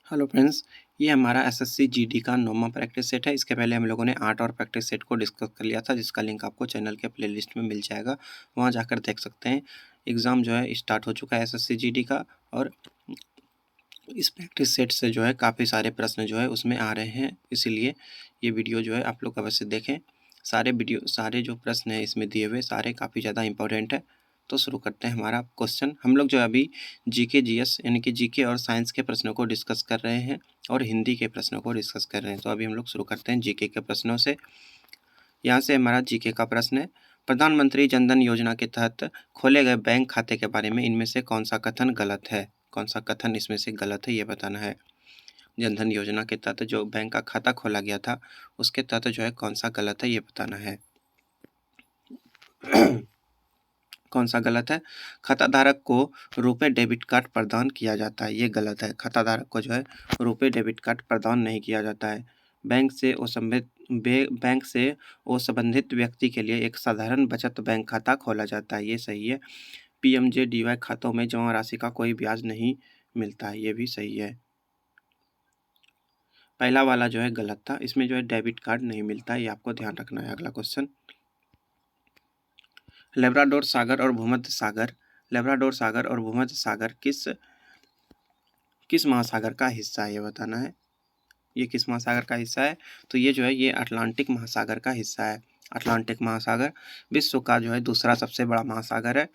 Hello friends, ये हमारा SSC GD का 9वां प्रैक्टिस सेट है। इसके पहले हम लोगों ने 8 और प्रैक्टिस सेट को डिस्कस कर लिया था, जिसका लिंक आपको चैनल के प्लेलिस्ट में मिल जाएगा। वहाँ जाकर देख सकते हैं। एग्ज़ाम जो है स्टार्ट हो चुका है एसएससी जीडी का, और इस प्रैक्टिस सेट से जो है काफ़ी सारे प्रश्न जो है उसमें आ रहे हैं। इसीलिए ये वीडियो जो है आप लोग अवश्य देखें। सारे जो प्रश्न हैं इसमें दिए हुए सारे काफ़ी ज़्यादा इंपॉर्टेंट है। तो शुरू करते हैं हमारा क्वेश्चन। हम लोग जो है अभी जीके जीएस यानी कि जीके और साइंस के प्रश्नों को डिस्कस कर रहे हैं और हिंदी के प्रश्नों को डिस्कस कर रहे हैं। तो अभी हम लोग शुरू करते हैं जीके के प्रश्नों से। यहाँ से हमारा जीके का प्रश्न है, प्रधानमंत्री जनधन योजना के तहत खोले गए बैंक खाते के बारे में इनमें से कौन सा कथन गलत है? कौन सा कथन इसमें से गलत है ये बताना है। जनधन योजना के तहत जो बैंक का खाता खोला गया था उसके तहत जो है कौन सा गलत है ये बताना है। कौन सा गलत है? खाताधारक को रुपए डेबिट कार्ड प्रदान किया जाता है, ये गलत है। खाताधारक को जो है रुपए डेबिट कार्ड प्रदान नहीं किया जाता है। बैंक से वो संबंधित व्यक्ति के लिए एक साधारण बचत बैंक खाता खोला जाता है, ये सही है। पीएमजेडीवाई खातों में जमा राशि का कोई ब्याज नहीं मिलता है, ये भी सही है। पहला वाला जो है गलत था, इसमें जो है डेबिट कार्ड नहीं मिलता है, ये आपको ध्यान रखना है। अगला क्वेश्चन, लेब्राडोर सागर और भूमध्य सागर किस महासागर का हिस्सा है ये बताना है। ये किस महासागर का हिस्सा है? तो ये जो है ये अटलांटिक महासागर का हिस्सा है। अटलांटिक महासागर विश्व का जो है दूसरा सबसे बड़ा महासागर है,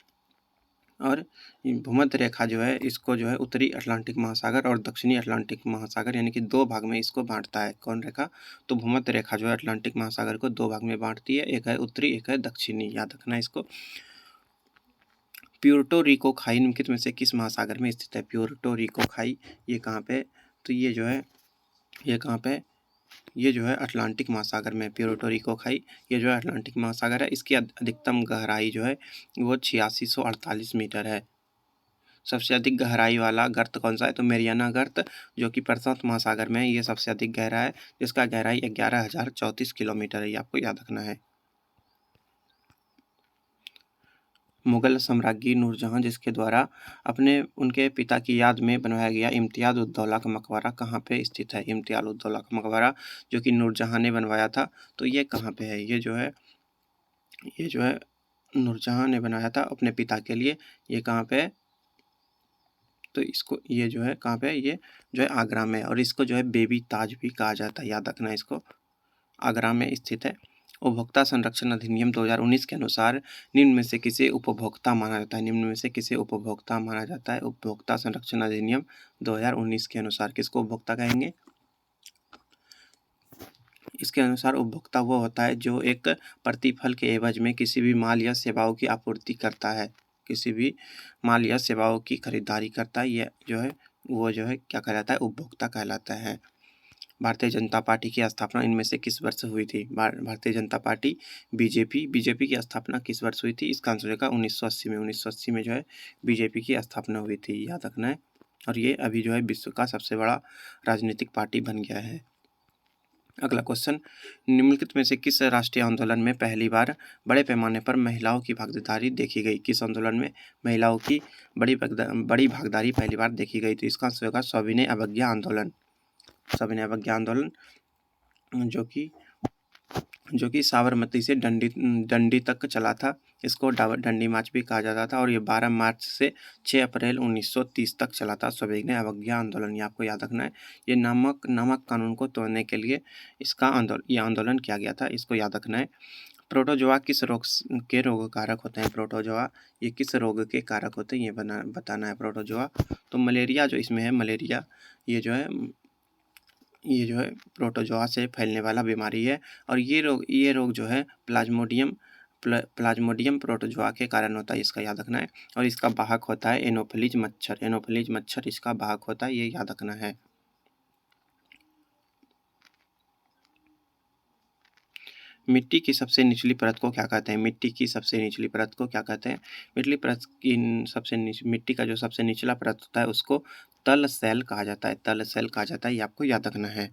और भूमध्य रेखा जो है इसको जो है उत्तरी अटलांटिक महासागर और दक्षिणी अटलांटिक महासागर यानी कि 2 भाग में इसको बांटता है। कौन रेखा? तो भूमध्य रेखा जो है अटलांटिक महासागर को 2 भाग में बांटती है, एक है उत्तरी, एक है दक्षिणी, याद रखना है इसको। प्यूर्टो रिको खाई निम्नलिखित में से किस महासागर में स्थित है? प्यूर्टो रिको खाई ये कहाँ पे? तो ये जो है ये कहाँ पे? ये जो है अटलांटिक महासागर में। प्यूर्टो रिको खाई ये जो है अटलांटिक महासागर है। इसकी अधिकतम गहराई जो है वो 8648 मीटर है। सबसे अधिक गहराई वाला गर्त कौन सा है? तो मेरियाना गर्त, जो कि प्रशांत महासागर में है, ये सबसे अधिक गहरा है, जिसका गहराई 11,034 किलोमीटर है, ये आपको याद रखना है। मुगल सम्राज्ञी नूरजहां जिसके द्वारा उनके पिता की याद में बनवाया गया इम्तियाज उद दौला का मकबरा कहाँ पे स्थित है? इम्तियाज उद दौला का मकबरा जो कि नूरजहां ने बनवाया था, तो ये कहाँ पे है? ये जो है नूरजहां ने बनाया था अपने पिता के लिए। ये कहाँ पे है? तो इसको ये जो है कहाँ पे है? ये जो है आगरा में, और इसको जो है बेबी ताज भी कहा जाता है, याद रखना है इसको। आगरा में स्थित है। उपभोक्ता संरक्षण अधिनियम 2019 के अनुसार निम्न में से किसे उपभोक्ता माना जाता है? निम्न में से किसे उपभोक्ता माना जाता है? उपभोक्ता संरक्षण अधिनियम 2019 के अनुसार किसको उपभोक्ता कहेंगे? इसके अनुसार उपभोक्ता वो होता है जो एक प्रतिफल के एवज में किसी भी माल या सेवाओं की आपूर्ति करता है, किसी भी माल या सेवाओं की खरीदारी करता है, ये जो है वो जो है क्या कहलाता है? उपभोक्ता कहलाता है। भारतीय जनता पार्टी की स्थापना इनमें से किस वर्ष हुई थी? भारतीय जनता पार्टी बीजेपी की स्थापना किस वर्ष हुई थी? इसका आंसर होगा 1980 में। 1980 में जो है बीजेपी की स्थापना हुई थी, याद रखना है। और ये अभी जो है विश्व का सबसे बड़ा राजनीतिक पार्टी बन गया है। अगला क्वेश्चन, निम्नलिखित में से किस राष्ट्रीय आंदोलन में पहली बार बड़े पैमाने पर महिलाओं की भागीदारी देखी गई? किस आंदोलन में महिलाओं की बड़ी भागीदारी पहली बार देखी गई? तो इसका आंसर होगा सविनय अवज्ञा आंदोलन। सविनय अवज्ञा आंदोलन जो कि साबरमती से डंडी तक चला था। इसको डंडी मार्च भी कहा जाता था, और ये 12 मार्च से 6 अप्रैल 1930 तक चला था सविनय अवज्ञा आंदोलन, ये आपको याद रखना है। ये नमक कानून को तोड़ने के लिए ये आंदोलन किया गया था, इसको याद रखना है। प्रोटोजोआ किस रोग के रोग कारक होते हैं? प्रोटोजोआ ये किस रोग के कारक होते हैं ये बताना है। प्रोटोजोआ तो मलेरिया जो इसमें है, मलेरिया ये जो है प्रोटोजोआ से फैलने वाला बीमारी है, और ये रोग जो है प्लाज्मोडियम प्रोटोजोआ के कारण होता है, इसका याद रखना है। और इसका वाहक होता है एनोफिलीज मच्छर इसका वाहक होता है, ये याद रखना है। मिट्टी की सबसे निचली परत को क्या कहते हैं? मिट्टी की सबसे निचली परत को क्या कहते हैं? मिट्टी का जो सबसे निचला परत होता है उसको तल सेल कहा जाता है, ये आपको याद रखना है।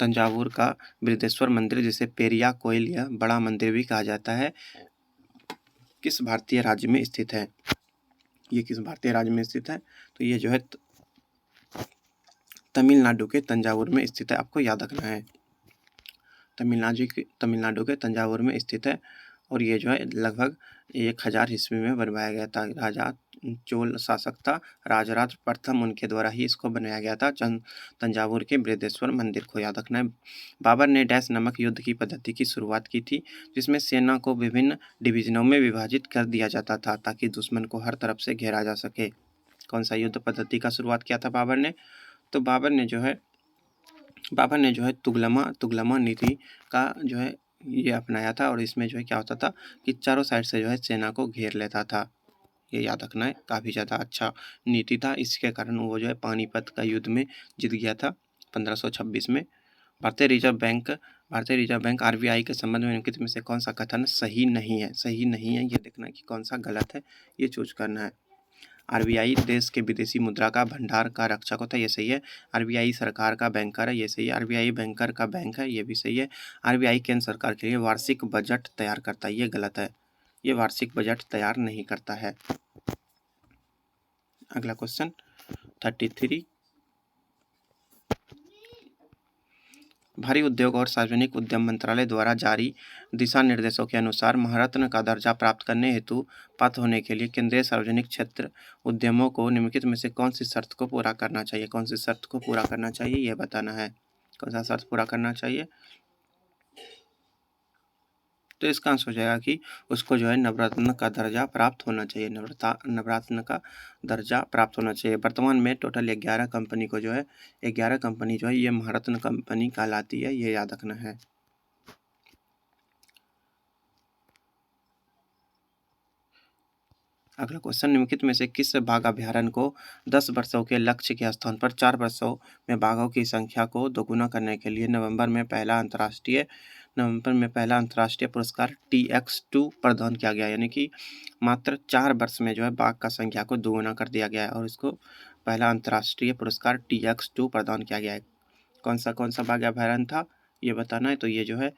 तंजावुर का बृहदेश्वर मंदिर जिसे पेरिया कोइल या बड़ा मंदिर भी कहा जाता है, किस भारतीय राज्य में स्थित है? ये किस भारतीय राज्य में स्थित है? तो ये जो है तमिलनाडु के तंजावुर में स्थित है, आपको याद रखना है। तमिलनाडु के तंजावुर में स्थित है और ये जो है लगभग 1000 ईस्वी में बनवाया गया था। राजा चोल शासक था राजराज प्रथम, उनके द्वारा ही इसको बनाया गया था। तंजावुर के बृहदेश्वर मंदिर को याद रखना है। बाबर ने डैश नामक युद्ध की पद्धति की शुरुआत की थी, जिसमें सेना को विभिन्न डिवीजनों में विभाजित कर दिया जाता था ताकि दुश्मन को हर तरफ से घेरा जा सके। कौन सा युद्ध पद्धति का शुरुआत किया था बाबर ने? तो बाबर ने जो है तुगलमा नीति का जो है ये अपनाया था और इसमें जो है क्या होता था कि चारों साइड से जो है सेना को घेर लेता था। ये याद रखना है, काफ़ी ज़्यादा अच्छा नीति था। इसके कारण वो जो है पानीपत का युद्ध में जीत गया था 1526 में। भारतीय रिजर्व बैंक आरबीआई के संबंध में निम्नलिखित में से कौन सा कथन सही नहीं है? ये देखना है कि कौन सा गलत है, ये चूज करना है। आरबीआई देश के विदेशी मुद्रा का भंडार का रक्षक होता है, ये सही है। आरबीआई सरकार का बैंकर है, ये सही है। आरबीआई बैंकर का बैंक है, ये भी सही है। आरबीआई केंद्र सरकार के लिए वार्षिक बजट तैयार करता है, ये गलत है। ये वार्षिक बजट तैयार नहीं करता है। अगला क्वेश्चन 33। भारी उद्योग और सार्वजनिक उद्यम मंत्रालय द्वारा जारी दिशा निर्देशों के अनुसार महारत्न का दर्जा प्राप्त करने हेतु पात्र होने के लिए केंद्रीय सार्वजनिक क्षेत्र उद्यमों को निम्नलिखित में से कौन सी शर्त को पूरा करना चाहिए? कौन सी शर्त को पूरा करना चाहिए, यह बताना है। कौन सा शर्त पूरा करना चाहिए? तो इसका आंसर हो जाएगा कि उसको जो है नवरत्न का दर्जा प्राप्त होना चाहिए। नवरत्न का दर्जा प्राप्त होना चाहिए। वर्तमान में टोटल 11 कंपनी को जो है 11 कंपनी जो है ये महारत्न कंपनी कहलाती है, ये याद रखना है। अगला क्वेश्चन, निम्नलिखित में से किस बाघ अभ्यारण्य को 10 वर्षों के लक्ष्य के स्थान पर 4 वर्षों में बाघों की संख्या को दोगुना करने के लिए नवंबर में पहला अंतर्राष्ट्रीय पुरस्कार TX2 प्रदान किया गया? यानी कि मात्र 4 वर्ष में जो है बाघ का संख्या को दोगुना कर दिया गया है और इसको पहला अंतर्राष्ट्रीय पुरस्कार TX2 प्रदान किया गया है। कौन सा बाघ अभ्यारण्य था, ये बताना है। तो ये जो है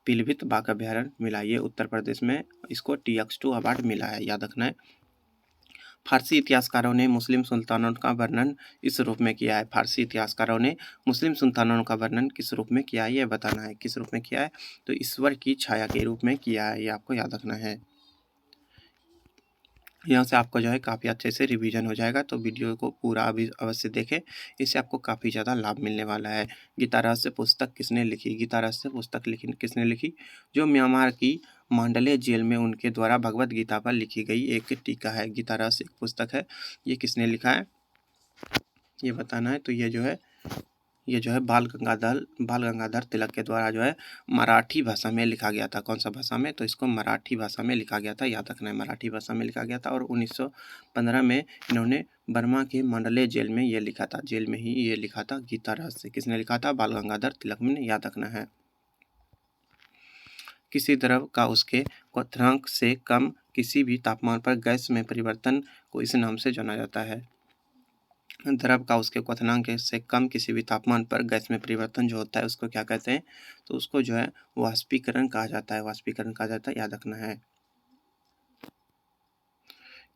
पीलीभीत बाघ अभ्यारण्य मिला, ये उत्तर प्रदेश में इसको TX2 अवार्ड मिला है, याद रखना है। फारसी इतिहासकारों ने मुस्लिम सुल्तानों का वर्णन इस रूप में किया है। फारसी इतिहासकारों ने मुस्लिम सुल्तानों का वर्णन किस रूप में किया है, यह बताना है। किस रूप में किया है? तो ईश्वर की छाया के रूप में किया है, ये आपको याद रखना है। यहाँ से आपको जो है काफ़ी अच्छे से रिवीजन हो जाएगा, तो वीडियो को पूरा अभी अवश्य देखें, इससे आपको काफ़ी ज़्यादा लाभ मिलने वाला है। गीता रहस्य पुस्तक किसने लिखी? गीता रहस्य पुस्तक किसने लिखी? जो म्यांमार की मांडले जेल में उनके द्वारा भगवत गीता पर लिखी गई एक टीका है। गीता रहस्य एक पुस्तक है, ये किसने लिखा है, ये बताना है। तो ये जो है बाल गंगाधर तिलक के द्वारा जो है मराठी भाषा में लिखा गया था। कौन सा भाषा में? तो इसको मराठी भाषा में लिखा गया था, याद रखना है। मराठी भाषा में लिखा गया था और 1915 में इन्होंने बर्मा के मंडले जेल में ये लिखा था, जेल में ही ये लिखा था गीता रहस्य। किसने लिखा था? बाल गंगाधर तिलक ने, याद रखना है। किसी द्रव का उसके क्वथनांक से कम किसी भी तापमान पर गैस में परिवर्तन को इस नाम से जाना जाता है। द्रव का उसके क्वथनांक से कम किसी भी तापमान पर गैस में परिवर्तन जो होता है उसको क्या कहते हैं? तो उसको जो है वाष्पीकरण कहा जाता है, वाष्पीकरण कहा जाता है, याद रखना है।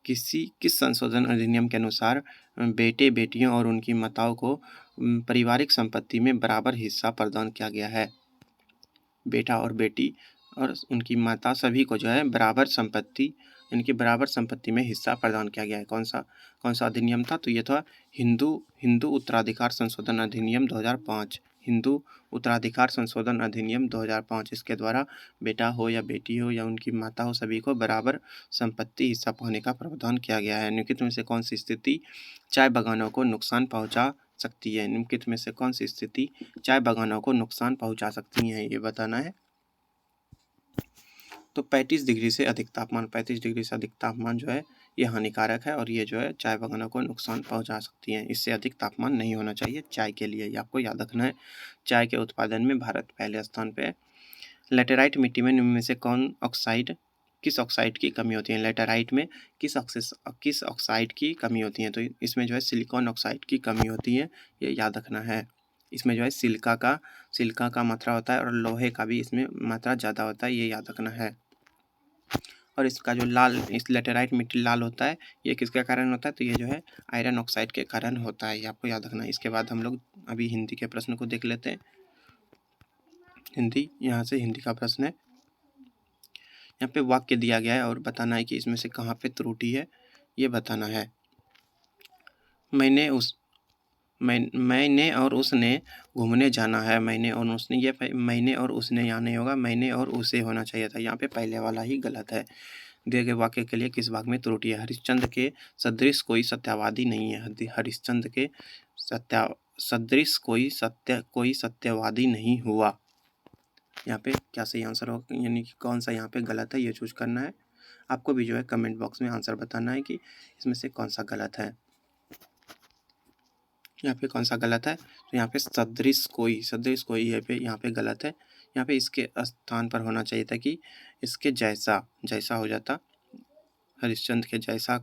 किस संशोधन अधिनियम के अनुसार बेटे बेटियों और उनकी माताओं को पारिवारिक संपत्ति में बराबर हिस्सा प्रदान किया गया है? बेटा और बेटी और उनकी माता सभी को जो है बराबर संपत्ति, इनकी बराबर संपत्ति में हिस्सा प्रदान किया गया है। कौन सा अधिनियम था? तो ये था हिंदू उत्तराधिकार संशोधन अधिनियम 2005। हिंदू उत्तराधिकार संशोधन अधिनियम 2005, इसके द्वारा बेटा हो या बेटी हो या उनकी माता हो सभी को बराबर संपत्ति हिस्सा पाने का प्रावधान किया गया है। निम्नलिखित में से कौन सी स्थिति चाय बागानों को नुकसान पहुंचा सकती है? निम्नलिखित में से कौन सी स्थिति चाय बागानों को नुकसान पहुंचा सकती है, ये बताना है। तो 35 डिग्री से अधिक तापमान जो है ये हानिकारक है और ये जो है चाय बागानों को नुकसान पहुंचा सकती हैं। इससे अधिक तापमान नहीं होना चाहिए चाय के लिए, ये आपको याद रखना है। चाय के उत्पादन में भारत पहले स्थान पे है। लेटेराइट मिट्टी में निम्न में से किस ऑक्साइड की कमी होती है? लेटेराइट में किस ऑक्साइड की कमी होती है? तो इसमें जो है सिलिकॉन ऑक्साइड की कमी होती है, ये याद रखना है। इसमें जो है सिलिका का मात्रा होता है और लोहे का भी इसमें मात्रा ज़्यादा होता है, ये याद रखना है। और इसका जो लाल, इस लेटेराइट मिट्टी लाल होता है, ये किसके कारण होता है? तो ये जो है आयरन ऑक्साइड के कारण होता है, ये आपको याद रखना है। इसके बाद हम लोग अभी हिंदी के प्रश्न को देख लेते हैं। हिंदी, यहाँ से हिंदी का प्रश्न है। यहाँ पे वाक्य दिया गया है और बताना है कि इसमें से कहाँ पे त्रुटि है, ये बताना है। मैंने और उसने घूमने जाना है। मैंने और उसने, ये मैंने और उसने यहाँ नहीं होगा, मैंने और उसे होना चाहिए था। यहाँ पे पहले वाला ही गलत है। दिए गए वाक्य के लिए किस भाग में त्रुटि है? हरिश्चंद्र के सदृश कोई सत्यवादी नहीं है। हरिश्चंद्र के सदृश कोई सत्यवादी नहीं हुआ। यहाँ पे क्या सही आंसर होगा, यानी कि कौन सा यहाँ पे गलत है, ये चूज करना है। आपको भी जो है कमेंट बॉक्स में आंसर बताना है कि इसमें से कौन सा गलत है। यहाँ पे कौन सा गलत है? तो यहाँ पे सदृश कोई यहाँ पे गलत है। यहाँ पे इसके स्थान पर होना चाहिए था कि इसके जैसा हो जाता। हरिश्चंद्र के जैसा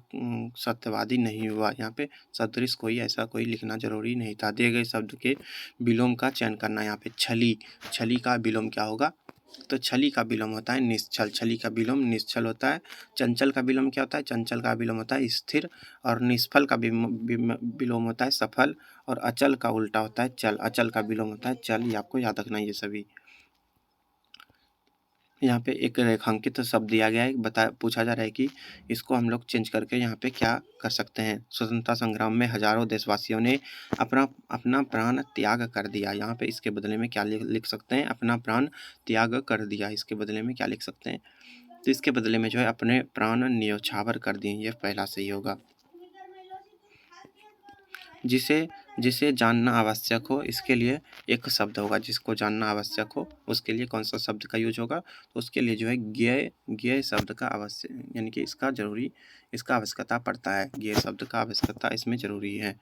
सत्यवादी नहीं हुआ। यहाँ पे सदृश कोई, ऐसा कोई लिखना जरूरी नहीं था। दिए गए शब्द के विलोम का चयन करना। यहाँ पे छली का विलोम क्या होगा? तो छली का विलोम होता है निश्चल। छली का विलोम निश्चल होता है। चंचल का विलोम क्या होता है? चंचल का विलोम होता है स्थिर। और निष्फल का विलोम होता है सफल। और अचल का उल्टा होता है चल। अचल का विलोम होता है चल। ये आपको याद रखना है ये सभी। यहाँ पे एक रेखांकित शब्द दिया गया है, पूछा जा रहा है कि इसको हम लोग चेंज करके यहाँ पे क्या कर सकते हैं। स्वतंत्रता संग्राम में हजारों देशवासियों ने अपना अपना प्राण त्याग कर दिया। यहाँ पे इसके बदले में क्या लिख सकते हैं? अपना प्राण त्याग कर दिया, इसके बदले में क्या लिख सकते हैं? तो इसके बदले में जो है अपने प्राण न्योछावर कर दिए, ये पहला सही होगा। जिसे जानना आवश्यक हो, इसके लिए एक शब्द होगा। जिसको जानना आवश्यक हो उसके लिए कौन सा शब्द का यूज होगा? तो उसके लिए जो है ज्ञेय शब्द का आवश्यक, यानी कि इसका आवश्यकता पड़ता है। ज्ञेय शब्द का आवश्यकता इसमें जरूरी है।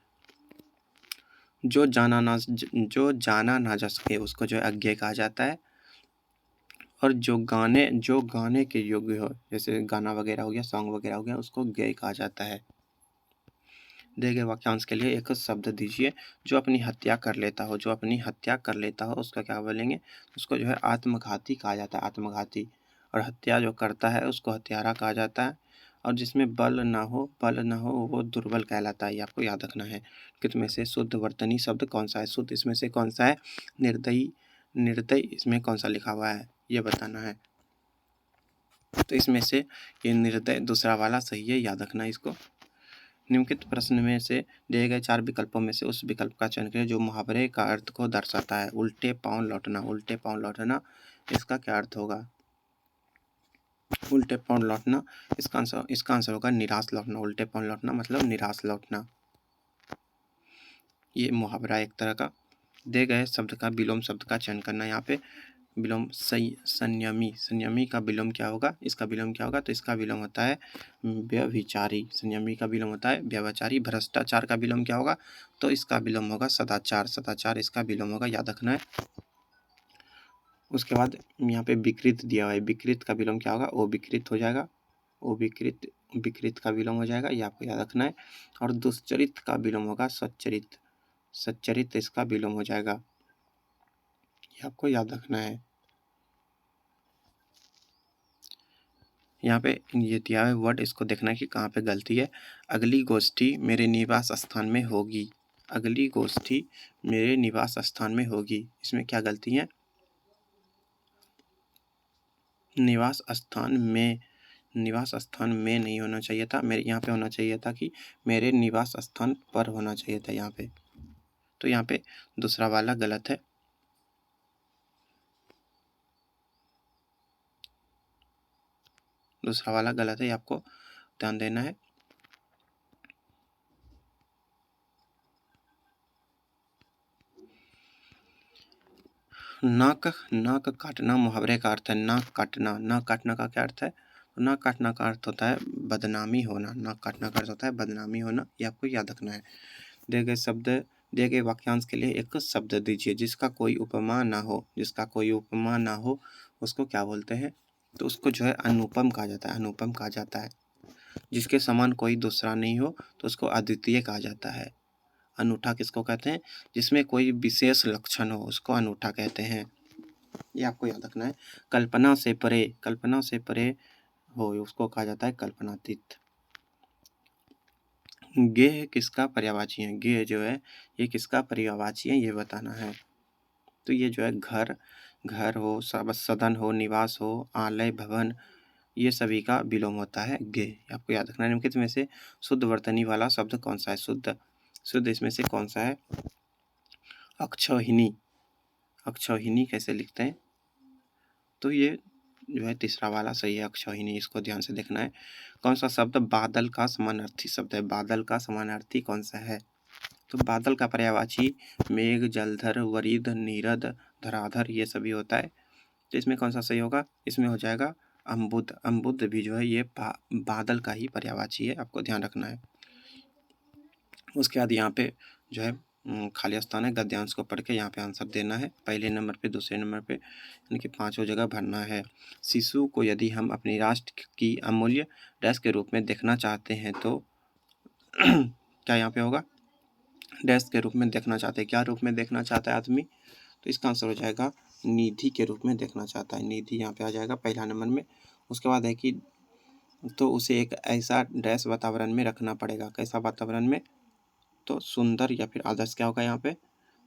जो जाना ना जा सके उसको जो है अज्ञेय कहा जाता है। और जो गाने के योग्य हो, जैसे गाना वगैरह हो गया, सॉन्ग वगैरह हो गया, उसको ज्ञेय कहा जाता है। दिए गए वाक्यांश के लिए एक शब्द दीजिए। जो अपनी हत्या कर लेता हो उसका क्या बोलेंगे? उसको जो है आत्मघाती कहा जाता है, आत्मघाती। और हत्या जो करता है उसको हत्यारा कहा जाता है। और जिसमें बल ना हो वो दुर्बल कहलाता है, ये आपको याद रखना है। कितने में से शुद्ध वर्तनी शब्द कौन सा है? शुद्ध इसमें से कौन सा है? निर्दयी इसमें कौन सा लिखा हुआ है, ये बताना है। तो इसमें से ये निर्दय दूसरा वाला सही है, याद रखना है इसको। निम्नलिखित प्रश्न में से दिए गए 4 विकल्पों में से उस विकल्प का चयन करें जो मुहावरे का अर्थ को दर्शाता है। उल्टे पांव लौटना, इसका क्या अर्थ होगा? उल्टे पांव लौटना, इसका आंसर होगा निराश लौटना। उल्टे पांव लौटना मतलब निराश लौटना। ये मुहावरा एक तरह का। दिए गए शब्द का विलोम शब्द का चयन करना। यहाँ पे विलोम संयमी का विलोम क्या होगा? इसका विलोम क्या होगा? तो इसका विलोम होता है व्यभिचारी। संयमी का विलोम होता है व्यभिचारी। भ्रष्टाचार का विलोम क्या होगा? तो इसका विलोम होगा सदाचार इसका विलोम होगा, याद रखना है। उसके बाद यहाँ पे विकृत दिया हुआ है। विकृत का विलोम क्या होगा? वो विकृत हो जाएगा। वो विकृत का विलोम हो जाएगा, ये आपको याद रखना है। और दुष्चरित का विलोम होगा सच्चरित इसका विलोम हो जाएगा, ये आपको याद रखना है। यहाँ पे ये दिया है वर्ड, इसको देखना है कि कहाँ पे गलती है। अगली गोष्ठी मेरे निवास स्थान में होगी। अगली गोष्ठी मेरे निवास स्थान में होगी, इसमें क्या गलती है? निवास स्थान में नहीं होना चाहिए था, मेरे यहाँ पे होना चाहिए था कि मेरे निवास स्थान पर होना चाहिए था यहाँ पे। तो यहाँ पे दूसरा वाला गलत है। दूसरा वाला गलत है, ये आपको ध्यान देना है। नाक काटना मुहावरे का अर्थ है। नाक काटना का क्या अर्थ है? नाक काटना का अर्थ होता है बदनामी होना। नाक काटना का अर्थ होता है बदनामी होना, ये आपको याद रखना है। दिए गए वाक्यांश के लिए एक शब्द दीजिए जिसका कोई उपमा ना हो उसको क्या बोलते हैं? तो उसको जो है अनुपम कहा जाता है। जिसके समान कोई दूसरा नहीं हो तो उसको अद्वितीय कहा जाता है। अनूठा किसको कहते हैं? जिसमें कोई विशेष लक्षण हो उसको अनूठा कहते हैं, ये आपको याद रखना है। कल्पना से परे हो उसको कहा जाता है कल्पनातीत। गेह किसका पर्यायवाची है? गेह जो है ये किसका पर्यायवाची है ये बताना है। तो ये जो है घर, घर हो, सदन हो, निवास हो, आलय, भवन, ये सभी का विलोम होता है गेह। आपको याद रखना है। निम्नलिखित में से शुद्ध वर्तनी वाला शब्द कौन सा है? शुद्ध शुद्ध इसमें से कौन सा है? अक्षौहिणी। अक्षौहिणी कैसे लिखते हैं? तो ये जो है तीसरा वाला सही है, अक्षौहिणी। इसको ध्यान से देखना है। कौन सा शब्द बादल का समानार्थी शब्द है? बादल का समानार्थी कौन सा है? तो बादल का पर्यायवाची मेघ, जलधर, वरिद, नीरद, धराधर ये सभी होता है। तो इसमें कौन सा सही होगा? इसमें हो जाएगा अम्बुद। अम्बुद भी जो है ये बादल का ही पर्यायवाची है, आपको ध्यान रखना है। उसके बाद यहाँ पे जो है खाली स्थान है, गद्यांश को पढ़ के यहाँ पे आंसर देना है। पहले नंबर पे, दूसरे नंबर पे, यानी कि पाँचों जगह भरना है। शिशु को यदि हम अपनी राष्ट्र की अमूल्य डैश के रूप में देखना चाहते हैं तो क्या यहाँ पे होगा? डैश के रूप में देखना चाहते हैं। क्या रूप में देखना चाहता है आदमी? तो इसका आंसर हो जाएगा निधि के रूप में देखना चाहता है। निधि यहाँ पे आ जाएगा पहला नंबर में। उसके बाद है कि तो उसे एक ऐसा डैश वातावरण में रखना पड़ेगा। कैसा वातावरण में? तो सुंदर या फिर आदर्श क्या होगा यहाँ पे?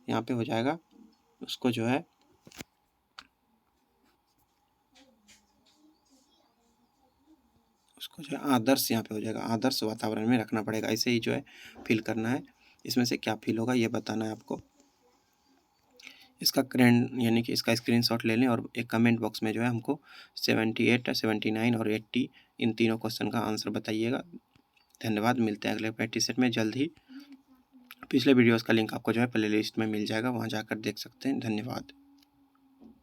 यहाँ पे हो जाएगा उसको जो है उसको जो है आदर्श, यहाँ पे हो जाएगा आदर्श वातावरण में रखना पड़ेगा। ऐसे ही जो है फिल करना है। इसमें से क्या फिल होगा ये बताना है आपको। इसका करेंट यानी कि इसका स्क्रीनशॉट ले लें और एक कमेंट बॉक्स में जो है हमको 78, 79 और 80 इन तीनों क्वेश्चन का आंसर बताइएगा। धन्यवाद। मिलते हैं अगले प्रैक्टिस सेट में जल्द ही। पिछले वीडियोस का लिंक आपको जो है प्लेलिस्ट में मिल जाएगा, वहाँ जाकर देख सकते हैं। धन्यवाद।